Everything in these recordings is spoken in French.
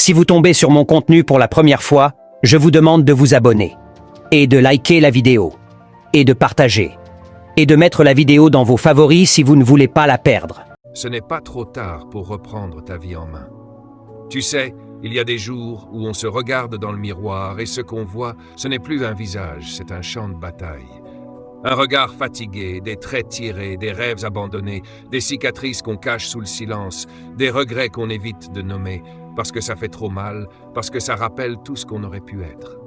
Si vous tombez sur mon contenu pour la première fois, je vous demande de vous abonner, et de liker la vidéo, et de partager, et de mettre la vidéo dans vos favoris si vous ne voulez pas la perdre. Ce n'est pas trop tard pour reprendre ta vie en main. Tu sais, il y a des jours où on se regarde dans le miroir et ce qu'on voit, ce n'est plus un visage, c'est un champ de bataille. Un regard fatigué, des traits tirés, des rêves abandonnés, des cicatrices qu'on cache sous le silence, des regrets qu'on évite de nommer, parce que ça fait trop mal, parce que ça rappelle tout ce qu'on aurait pu être.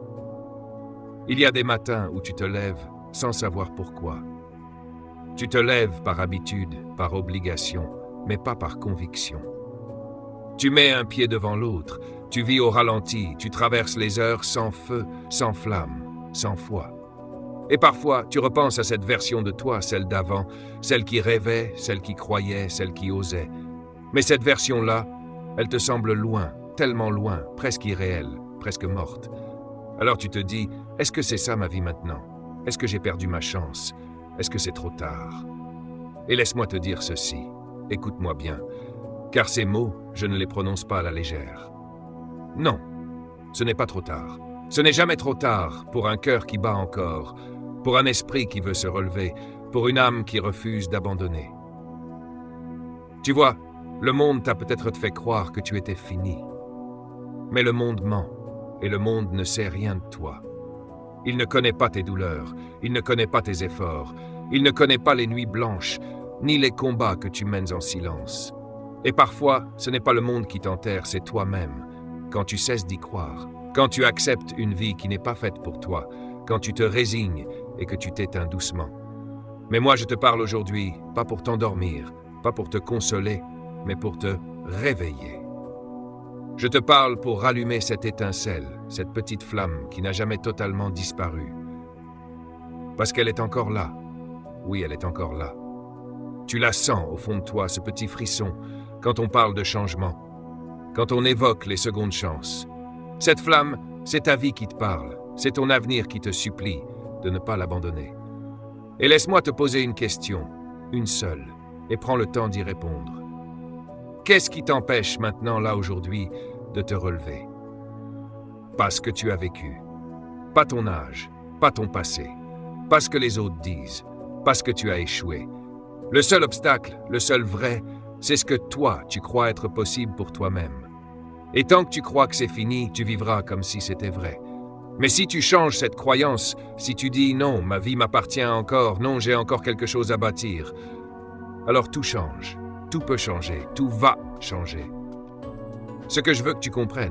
Il y a des matins où tu te lèves sans savoir pourquoi. Tu te lèves par habitude, par obligation, mais pas par conviction. Tu mets un pied devant l'autre, tu vis au ralenti, tu traverses les heures sans feu, sans flamme, sans foi. Et parfois, tu repenses à cette version de toi, celle d'avant, celle qui rêvait, celle qui croyait, celle qui osait. Mais cette version-là, elle te semble loin, tellement loin, presque irréelle, presque morte. Alors tu te dis, est-ce que c'est ça ma vie maintenant? Est-ce que j'ai perdu ma chance? Est-ce que c'est trop tard? Et laisse-moi te dire ceci, écoute-moi bien, car ces mots, je ne les prononce pas à la légère. Non, ce n'est pas trop tard. Ce n'est jamais trop tard pour un cœur qui bat encore, pour un esprit qui veut se relever, pour une âme qui refuse d'abandonner. Tu vois, le monde t'a peut-être fait croire que tu étais fini. Mais le monde ment, et le monde ne sait rien de toi. Il ne connaît pas tes douleurs, il ne connaît pas tes efforts, il ne connaît pas les nuits blanches, ni les combats que tu mènes en silence. Et parfois, ce n'est pas le monde qui t'enterre, c'est toi-même, quand tu cesses d'y croire, quand tu acceptes une vie qui n'est pas faite pour toi, quand tu te résignes et que tu t'éteins doucement. Mais moi, je te parle aujourd'hui, pas pour t'endormir, pas pour te consoler, mais pour te réveiller. Je te parle pour rallumer cette étincelle, cette petite flamme qui n'a jamais totalement disparu. Parce qu'elle est encore là. Oui, elle est encore là. Tu la sens au fond de toi, ce petit frisson, quand on parle de changement, quand on évoque les secondes chances. Cette flamme, c'est ta vie qui te parle, c'est ton avenir qui te supplie de ne pas l'abandonner. Et laisse-moi te poser une question, une seule, et prends le temps d'y répondre. Qu'est-ce qui t'empêche maintenant, là, aujourd'hui, de te relever? Pas ce que tu as vécu, pas ton âge, pas ton passé, pas ce que les autres disent, pas ce que tu as échoué. Le seul obstacle, le seul vrai, c'est ce que toi, tu crois être possible pour toi-même. Et tant que tu crois que c'est fini, tu vivras comme si c'était vrai. Mais si tu changes cette croyance, si tu dis « non, ma vie m'appartient encore, non, j'ai encore quelque chose à bâtir », alors tout change, tout peut changer, tout va changer. Ce que je veux que tu comprennes,